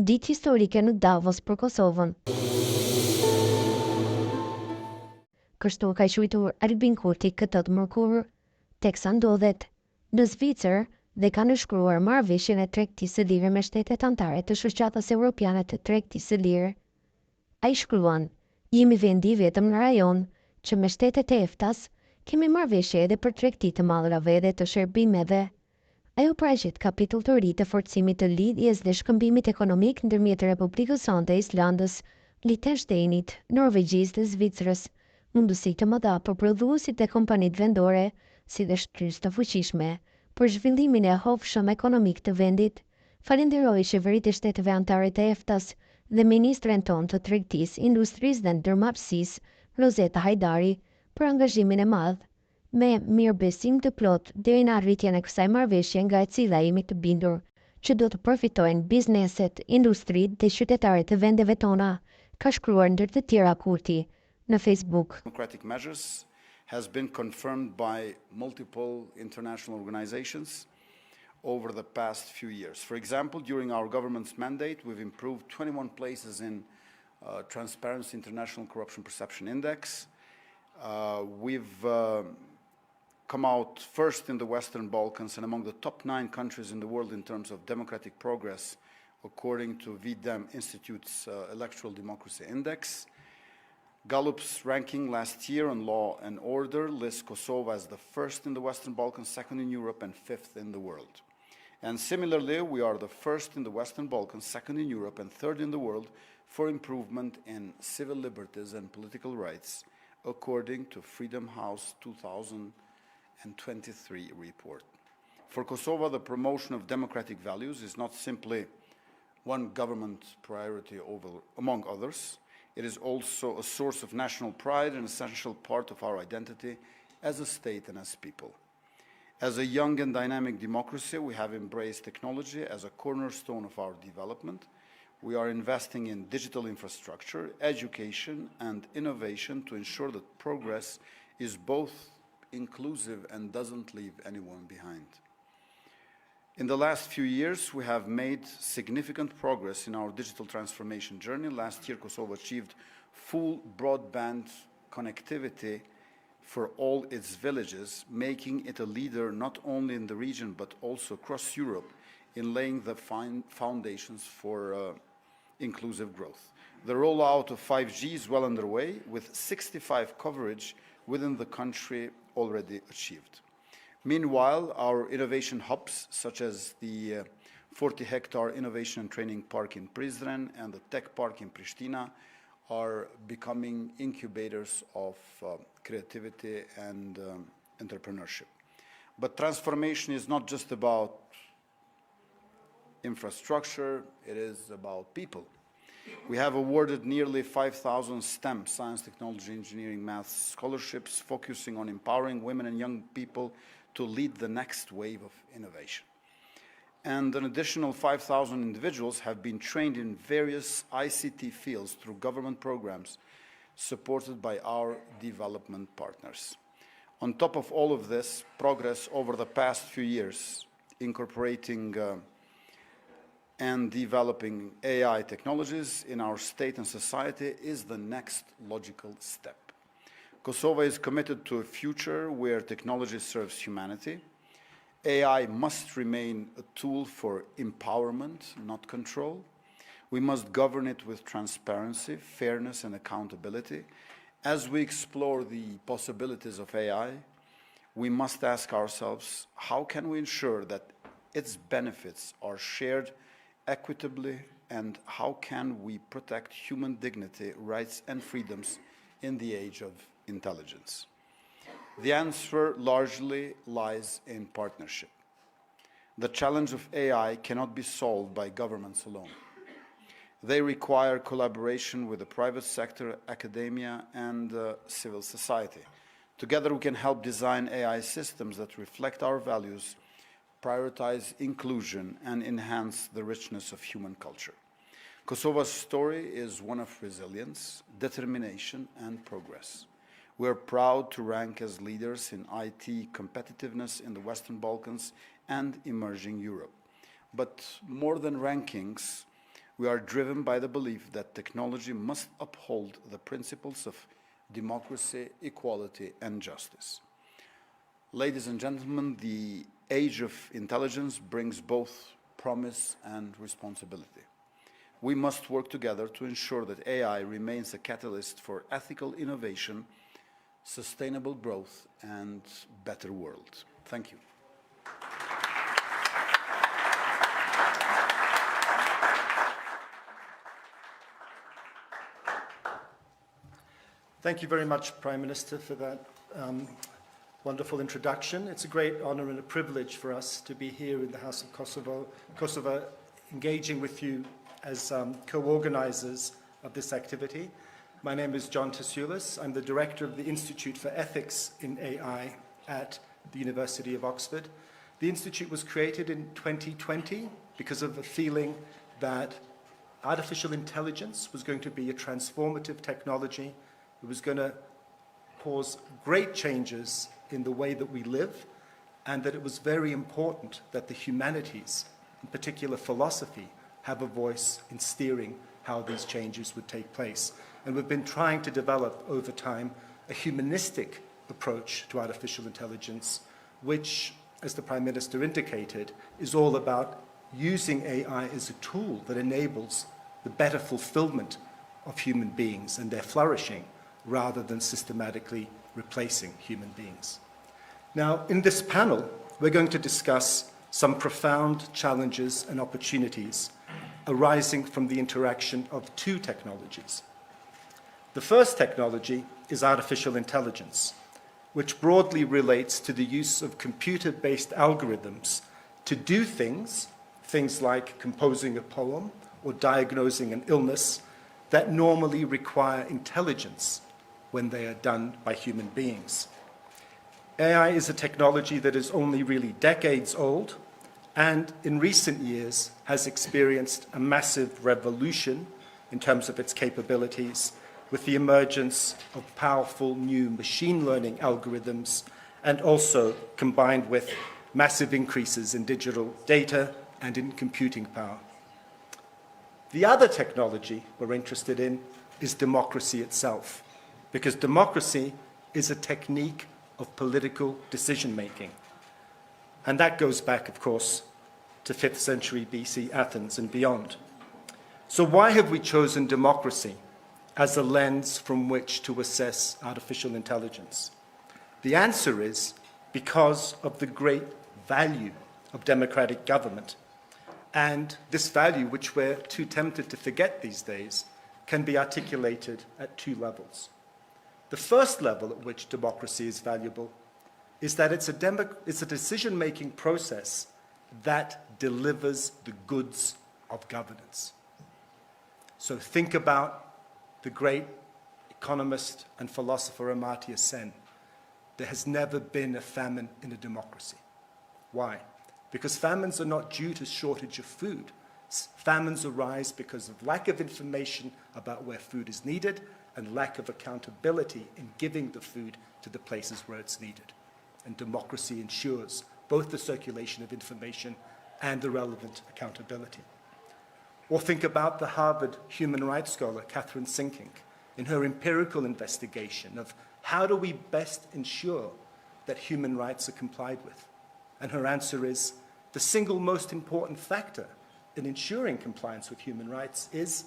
Ditë historike në Davos për Kosovën. Kështu ka quajtur Albin Kurti këtë të mërkurë, teksa ndodhet në Zvicër dhe ka nënshkruar marrëveshjen e tregtisë së lirë me shtetet anëtare të Shoqatës Evropiane të Tregtisë së Lirë. Ai shkruan: "Jemi vendi i vetëm në rajon që me shtetet e EFTA-s kemi marrëveshje edhe për tregti të mallrave dhe të shërbimeve." Ajo paraqit kapitull të ri të forcimit të lidhjes dhe shkëmbimit ekonomik ndërmjet Republikës Sonte e Islandës, Liechtensteinit, Norvegjisë dhe Zvicrës, mundësi të mëdha për prodhuesit dhe kompanitë vendore, si dhe shtyrës të fuqishme, për zhvillimin e hovshëm ekonomik të vendit. Falenderoj qeveritë e shteteve anëtare të EFTA-s dhe ministren tonë të tregtisë, industrisë dhe ndërmarrësisë, Rozeta Hajdari, për angazhimin e madh, me mirëbesim të plot deri në arritjen e kësaj marrëveshje nga e cila jemi të bindur që do të përfitojnë bizneset, industritë dhe qytetarët e vendeve tona, ka shkruar ndër të tjera Kurti në Facebook. Democratic measures has been confirmed by multiple international organizations over the past few years. For example, during our government's mandate, we've improved 21 places in Transparency International Corruption Perception Index. We've come out first in the Western Balkans and among the top 9 countries in the world in terms of democratic progress, according to VDEM Institute's Electoral Democracy Index. Gallup's ranking last year on law and order lists Kosovo as the first in the Western Balkans, second in Europe, and fifth in the world. And similarly, we are the first in the Western Balkans, second in Europe, and third in the world for improvement in civil liberties and political rights, according to Freedom House 2023 report. For Kosovo, the promotion of democratic values is not simply one government priority among others. It is also a source of national pride and an essential part of our identity as a state and as people. As a young and dynamic democracy, we have embraced technology as a cornerstone of our development. We are investing in digital infrastructure, education, and innovation to ensure that progress is both inclusive and doesn't leave anyone behind. In the last few years, we have made significant progress in our digital transformation journey. Last year, Kosovo achieved full broadband connectivity for all its villages, making it a leader not only in the region but also across Europe in laying the foundations for inclusive growth. The rollout of 5G is well underway, with 65% coverage within the country already achieved. Meanwhile, our innovation hubs, such as the 40-hectare Innovation and Training Park in Prizren and the Tech Park in Pristina, are becoming incubators of creativity and entrepreneurship. But transformation is not just about infrastructure, it is about people. We have awarded nearly 5,000 STEM, science, technology, engineering, math scholarships, focusing on empowering women and young people to lead the next wave of innovation. And an additional 5,000 individuals have been trained in various ICT fields through government programs supported by our development partners. On top of all of this, progress over the past few years, incorporating and developing AI technologies in our state and society is the next logical step. Kosovo is committed to a future where technology serves humanity. AI must remain a tool for empowerment, not control. We must govern it with transparency, fairness, and accountability. As we explore the possibilities of AI, we must ask ourselves, how can we ensure that its benefits are shared equitably, and how can we protect human dignity, rights, and freedoms in the age of intelligence? The answer largely lies in partnership. The challenge of AI cannot be solved by governments alone. They require collaboration with the private sector, academia, and civil society. Together we can help design AI systems that reflect our values, prioritize inclusion, and enhance the richness of human culture. Kosovo's story is one of resilience, determination, and progress. We are proud to rank as leaders in IT competitiveness in the Western Balkans and emerging Europe. But more than rankings, We are driven by the belief that technology must uphold the principles of democracy, equality, and justice. Ladies and gentlemen, the age of intelligence brings both promise and responsibility. We must work together to ensure that AI remains a catalyst for ethical innovation, sustainable growth, and better world. Thank you. Thank you very much, Prime Minister, for that wonderful introduction. It's a great honor and a privilege for us to be here in the House of Kosovo, engaging with you as co-organizers of this activity. My name is John Tasulis. I'm the director of the Institute for Ethics in AI at the University of Oxford. The Institute was created in 2020 because of a feeling that artificial intelligence was going to be a transformative technology. It was going to cause great changes in the way that we live, and that it was very important that the humanities, in particular philosophy, have a voice in steering how these changes would take place. And we've been trying to develop over time a humanistic approach to artificial intelligence, which, as the Prime Minister indicated, is all about using AI as a tool that enables the better fulfillment of human beings and their flourishing, rather than systematically replacing human beings. Now, in this panel, we're going to discuss some profound challenges and opportunities arising from the interaction of two technologies. The first technology is artificial intelligence, which broadly relates to the use of computer-based algorithms to do things like composing a poem or diagnosing an illness, that normally require intelligence when they are done by human beings. AI is a technology that is only really decades old, and in recent years has experienced a massive revolution in terms of its capabilities, with the emergence of powerful new machine learning algorithms, and also combined with massive increases in digital data and in computing power. The other technology we're interested in is democracy itself, because democracy is a technique of political decision-making. And that goes back, of course, to 5th century BC Athens and beyond. So why have we chosen democracy as a lens from which to assess artificial intelligence? The answer is because of the great value of democratic government. And this value, which we're too tempted to forget these days, can be articulated at two levels. The first level at which democracy is valuable is that it's a decision-making process that delivers the goods of governance. So think about the great economist and philosopher Amartya Sen. There has never been a famine in a democracy. Why? Because famines are not due to shortage of food. Famines arise because of lack of information about where food is needed and lack of accountability in giving the food to the places where it's needed. And democracy ensures both the circulation of information and the relevant accountability. Or think about the Harvard human rights scholar Catherine Sinkink in her empirical investigation of how do we best ensure that human rights are complied with. And her answer is the single most important factor in ensuring compliance with human rights is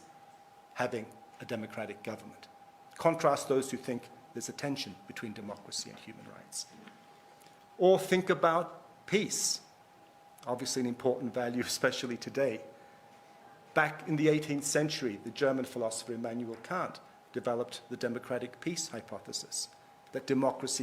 having a democratic government. Contrast those who think there's a tension between democracy and human rights. Or think about peace, obviously an important value, especially today. Back in the 18th century, the German philosopher Immanuel Kant developed the democratic peace hypothesis, that democracy